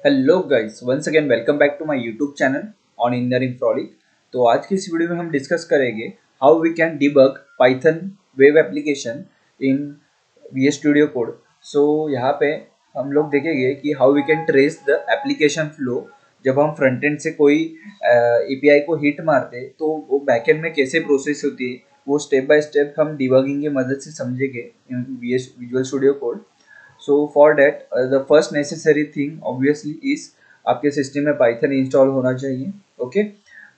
Hello guys, once again welcome back to my YouTube channel on engineering frolic. तो आज की इस video में हम डिस्कस करेंगे how we can debug Python web application in VS Studio Code. So यहाँ पे हम लोग देखेंगे कि how we can trace the application flow. जब हम फ्रंट एंड से कोई एपीआई को हिट मारते तो वो बैकएंड में कैसे प्रोसेस होती है, वो स्टेप बाय स्टेप हम डिबगिंग की मदद से समझेंगे in VS Visual Studio Code. So for that the first necessary thing obviously is आपके सिस्टम में पाइथन इंस्टॉल होना चाहिए। ओके,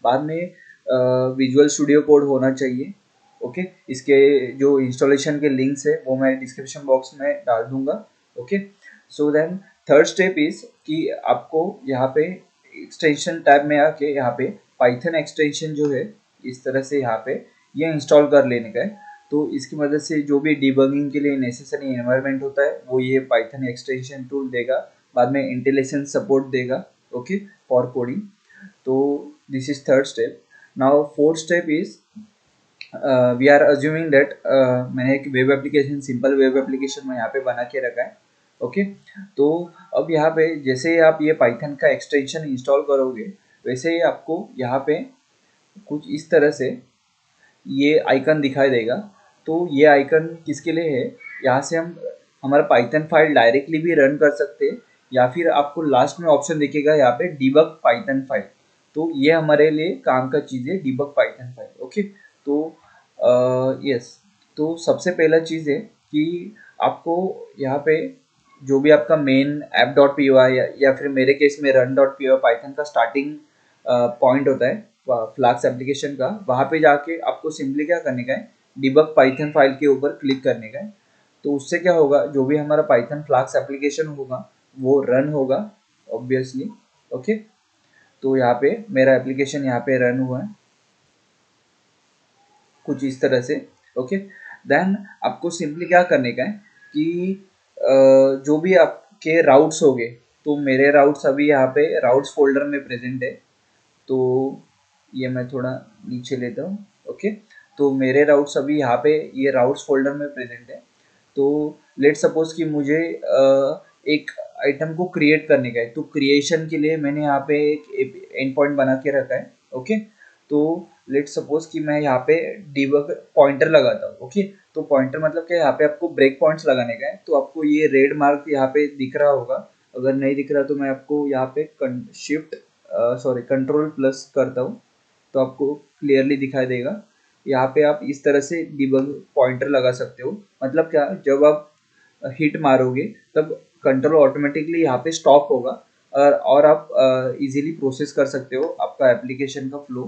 बाद में विजुअल स्टूडियो कोड होना चाहिए। ओके, इसके जो इंस्टॉलेशन के लिंक्स है वो मैं डिस्क्रिप्शन बॉक्स में डाल दूंगा। Okay, so then third step is कि आपको यहाँ पे एक्सटेंशन टैब में आके यहाँ पे पाइथन एक्सटेंशन जो है इस तरह से यहाँ पे ये इंस्टॉल कर लेने का है। तो इसकी मदद से जो भी डिबगिंग के लिए नेसेसरी एनवायरनमेंट होता है वो ये पाइथन एक्सटेंशन टूल देगा, बाद में इंटेलिजेंस सपोर्ट देगा। Okay, for coding. तो this is third step. Now fourth step is we are assuming that मैंने एक web application, simple web application में यहाँ पे बना के रखा है। ओके, तो अब यहाँ पे जैसे ही आप ये पाइथन का एक्सटेंशन इंस्टॉल करोगे वैसे ही आपको यहाँ पे कुछ इस तरह से ये आइकन दिखाई देगा। तो ये आइकन किसके लिए है, यहाँ से हम हमारा पाइथन फाइल डायरेक्टली भी रन कर सकते हैं, या फिर आपको लास्ट में ऑप्शन दिखेगा यहाँ पे डिबग पाइथन फाइल। तो ये हमारे लिए काम का चीज़ है, डिबग पाइथन फाइल। ओके, तो यस, तो सबसे पहला चीज़ है कि आपको यहाँ पे जो भी आपका main app dot P Y या फिर मेरे केस में run dot P Y Python का स्टार्टिंग पॉइंट होता है फ्लाक्स एप्लीकेशन का, वहाँ पे जाके आपको सिंपली क्या करने का है, डिबग पाइथन फाइल के ऊपर क्लिक करने का है। तो उससे क्या होगा, जो भी हमारा पाइथन फ्लाक्स एप्लीकेशन होगा वो रन होगा ऑब्वियसली। ओके, तो यहाँ पे मेरा एप्लीकेशन यहाँ पे रन हुआ है कुछ इस तरह से। ओके, देन आपको सिंपली क्या करने का है कि जो भी आपके राउट्स होंगे, तो मेरे राउट्स अभी यहाँ पे राउट्स फोल्डर में प्रेजेंट है। तो ये मैं थोड़ा नीचे लेता हूँ। ओके, तो मेरे राउट्स अभी यहाँ पे ये राउट्स फोल्डर में प्रेजेंट है। तो लेट सपोज कि मुझे एक आइटम को क्रिएट करने का है, तो क्रिएशन के लिए मैंने यहाँ पे एक एंड पॉइंट बना के रखा है। ओके, तो लेट सपोज कि मैं यहाँ पे डिबग पॉइंटर लगाता हूँ। ओके, तो पॉइंटर मतलब क्या, यहाँ पे आपको ब्रेक पॉइंट्स लगाने का है। तो आपको ये रेड मार्क यहाँ पे दिख रहा होगा, अगर नहीं दिख रहा तो मैं आपको यहाँ पे शिफ्ट कंट्रोल प्लस करता हूँ तो आपको क्लियरली दिखाई देगा। यहाँ पे आप इस तरह से डिबग पॉइंटर लगा सकते हो। मतलब क्या, जब आप हिट मारोगे तब कंट्रोल ऑटोमेटिकली यहाँ पे स्टॉप होगा और आप इजीली प्रोसेस कर सकते हो आपका एप्लीकेशन का फ्लो।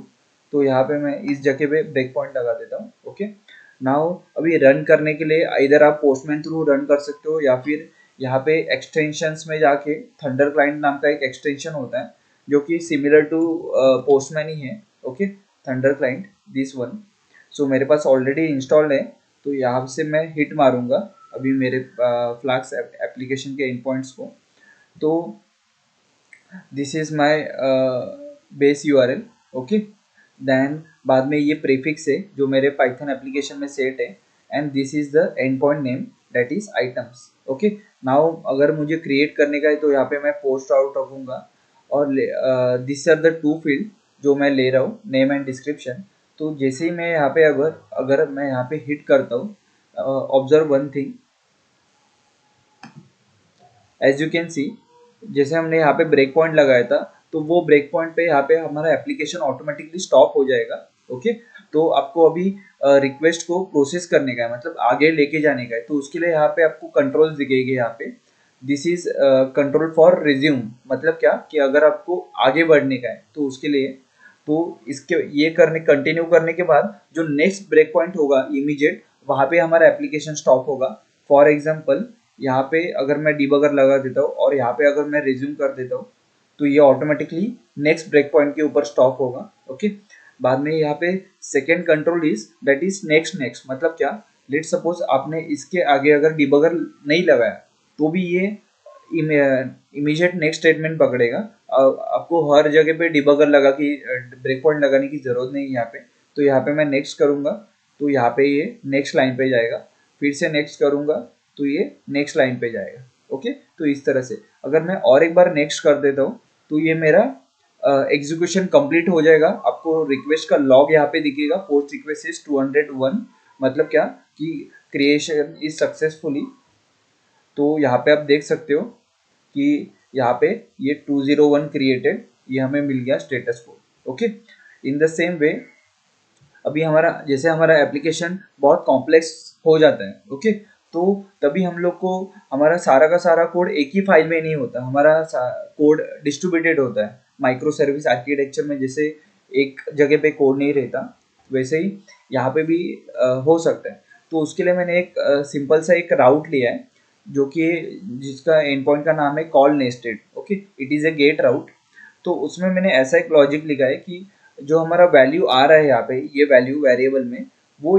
तो यहाँ पे मैं इस जगह पे ब्रेक पॉइंट लगा देता हूँ। ओके, नाउ अभी रन करने के लिए इधर आप पोस्टमैन थ्रू रन कर सकते हो, या फिर यहाँ पे एक्सटेंशंस में जाके थंडर क्लाइंट नाम का एक एक्सटेंशन होता है जो कि सिमिलर टू पोस्टमैन ही है। Okay, Thunder Client this one. So मेरे पास ऑलरेडी इंस्टॉल्ड है, तो यहाँ से मैं हिट मारूंगा अभी मेरे फ्लैक्स एप्लीकेशन के इन पॉइंट्स को। तो this is my base URL. Okay, then बाद में ये प्रीफिक्स है जो मेरे पाइथन एप्लीकेशन में सेट है, and this is the end point name that is items. Okay, now अगर मुझे क्रिएट करने का है तो यहाँ पे मैं पोस्ट आउट रखूंगा, और this are the two field जो मैं ले रहा हूँ, नेम एंड डिस्क्रिप्शन। तो जैसे ही मैं यहाँ पे अगर अगर मैं यहाँ पे हिट करता हूँ, observe one thing, as you can see, जैसे हमने यहाँ पे ब्रेक पॉइंट लगाया था तो वो ब्रेक पॉइंट पे यहाँ पे हमारा एप्लीकेशन ऑटोमेटिकली स्टॉप हो जाएगा। ओके, तो आपको अभी रिक्वेस्ट को प्रोसेस करने का है, मतलब आगे लेके जाने का है, तो उसके लिए यहाँ पे आपको कंट्रोल दिखेंगे यहाँ पे। This is control for resume. मतलब क्या कि अगर आपको आगे बढ़ने का है तो उसके लिए, तो इसके ये करने कंटिन्यू करने के बाद जो नेक्स्ट ब्रेक पॉइंट होगा इमीडिएट, वहाँ पे हमारा एप्लीकेशन स्टॉप होगा। फॉर एग्जाम्पल यहाँ पे अगर मैं डिबगर लगा देता हूँ और यहाँ पे अगर मैं रिज्यूम कर देता हूँ तो ये ऑटोमेटिकली नेक्स्ट ब्रेक पॉइंट के ऊपर स्टॉप होगा। ओके, बाद में यहाँ पे second control is that is next next. मतलब क्या, लेट सपोज आपने इसके आगे अगर डिबगर नहीं लगाया तो भी ये इमीडिएट नेक्स्ट स्टेटमेंट पकड़ेगा। आपको हर जगह पे डिबगर लगा के ब्रेक पॉइंट लगाने की जरूरत नहीं है यहाँ पे। तो यहाँ पे मैं नेक्स्ट करूँगा तो यहाँ पे ये नेक्स्ट लाइन पे जाएगा, फिर से नेक्स्ट करूँगा तो ये नेक्स्ट लाइन पे जाएगा। ओके, तो इस तरह से अगर मैं और एक बार नेक्स्ट कर देता हूँ तो ये मेरा एग्जीक्यूशन कंप्लीट हो जाएगा। आपको रिक्वेस्ट का लॉग यहाँ पे दिखेगा, पोस्ट रिक्वेस्ट इज 201, मतलब क्या कि क्रिएशन इज सक्सेसफुली। तो यहाँ पे आप देख सकते हो कि यहाँ पे ये 201 क्रिएटेड, ये हमें मिल गया status code. Okay, in the same way अभी हमारा जैसे हमारा एप्लीकेशन बहुत कॉम्प्लेक्स हो जाता है, ओके, तो तभी हम लोग को हमारा सारा का सारा कोड एक ही फाइल में नहीं होता, हमारा कोड डिस्ट्रीब्यूटेड होता है। माइक्रो सर्विस आर्किटेक्चर में जैसे एक जगह पे कोड नहीं रहता, वैसे ही यहाँ पे भी हो सकता है। तो उसके लिए मैंने एक सिंपल सा एक राउट लिया है, जो कि जिसका एंड पॉइंट का नाम है call nested. Okay, it is a get route. तो उसमें मैंने ऐसा एक लॉजिक लिखा है कि जो हमारा वैल्यू आ रहा है यहाँ पे, ये वैल्यू वेरिएबल में, वो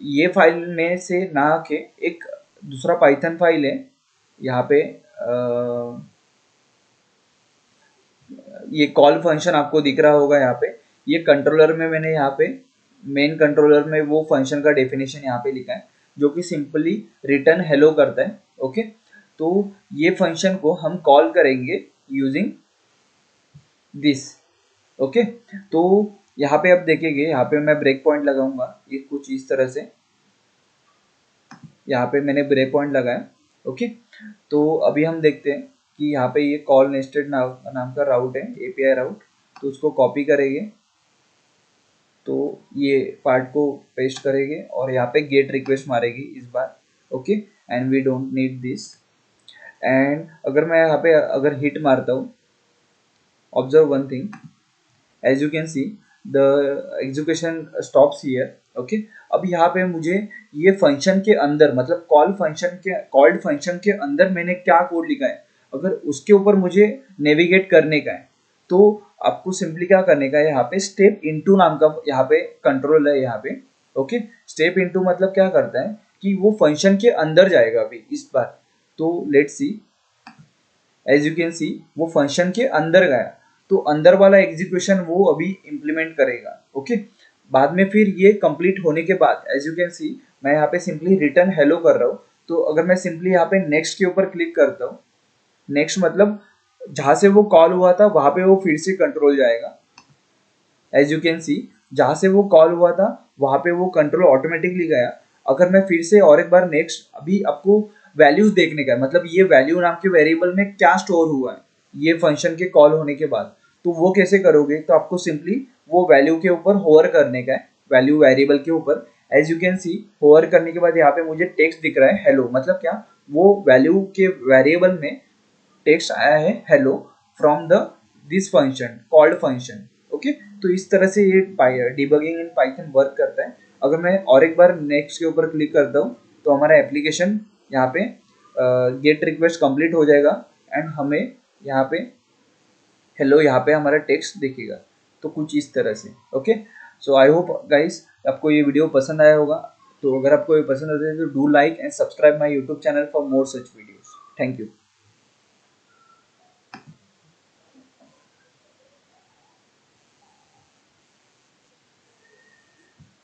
ये फाइल में से ना के एक दूसरा पाइथन फाइल है यहाँ पे, ये कॉल फंक्शन आपको दिख रहा होगा यहाँ पे। ये कंट्रोलर में मैंने यहाँ पे मेन कंट्रोलर में वो फंक्शन का डेफिनेशन यहाँ पे लिखा है, जो कि सिंपली रिटर्न हेलो करता है। ओके, तो ये फंक्शन को हम कॉल करेंगे यूजिंग दिस। ओके, तो यहाँ पे आप देखेंगे, यहाँ पे मैं ब्रेक पॉइंट लगाऊंगा, ये कुछ इस तरह से यहाँ पे मैंने ब्रेक पॉइंट लगाया। ओके, तो अभी हम देखते हैं कि यहाँ पे ये कॉल नेस्टेड नाम का राउट है, एपीआई राउट। तो उसको कॉपी करेंगे, तो ये पार्ट को पेस्ट करेंगे और यहाँ पे गेट रिक्वेस्ट मारेगी इस बार। Okay, and we don't need this. And अगर मैं यहाँ पे अगर हिट मारता हूँ, observe one thing, as you can see the execution stops here। Okay, अब यहाँ पे मुझे ये फंक्शन के अंदर, मतलब कॉल्ड फंक्शन के अंदर मैंने क्या कोड लिखा है, अगर उसके ऊपर मुझे नेविगेट करने का है, तो आपको सिंपली क्या करने का है, यहाँ पे स्टेप इनटू नाम का यहाँ पे कंट्रोल है यहाँ पे। ओके, स्टेप इनटू मतलब क्या करता है कि वो फंक्शन के अंदर जाएगा अभी इस बार। तो let's see, as you can see वो फंक्शन के अंदर गया, तो अंदर वाला एग्जीक्यूशन वो अभी इम्प्लीमेंट करेगा। ओके, बाद में फिर ये कंप्लीट होने के बाद एज यू कैन सी मैं यहाँ पे सिंपली रिटर्न हेलो कर रहा हूँ। तो अगर मैं सिंपली यहाँ पे नेक्स्ट के ऊपर क्लिक करता हूँ, नेक्स्ट मतलब जहाँ से वो कॉल हुआ था वहां पे वो फिर से कंट्रोल जाएगा। एज यू कैन सी जहाँ से वो कॉल हुआ था वहां पे वो कंट्रोल ऑटोमेटिकली गया। अगर मैं फिर से और एक बार नेक्स्ट, अभी आपको वैल्यूज देखने का है, मतलब ये वैल्यू नाम के वेरिएबल में क्या स्टोर हुआ है ये फंक्शन के कॉल होने के बाद, तो वो कैसे करोगे, तो आपको सिंपली वो वैल्यू के ऊपर होवर करने का है, वैल्यू वेरिएबल के ऊपर। As you can see hover करने के बाद यहाँ पे मुझे टेक्स्ट दिख रहा है हेलो, मतलब क्या, वो वैल्यू के वेरिएबल में टेक्स्ट आया है hello from the this function called function. Okay, तो इस तरह से ये डिबगिंग इन पाइथन वर्क करता है। अगर मैं और एक बार नेक्स्ट के ऊपर क्लिक करता हूँ तो हमारा एप्लीकेशन यहाँ पे गेट रिक्वेस्ट कंप्लीट हो जाएगा एंड हमें यहाँ पे हेलो यहाँ पे हमारा टेक्स्ट दिखेगा। तो कुछ इस तरह से। Okay, so I hope guys आपको ये वीडियो पसंद आया होगा। तो अगर आपको ये पसंद आता है तो do like and subscribe my YouTube channel for more such videos. Thank you.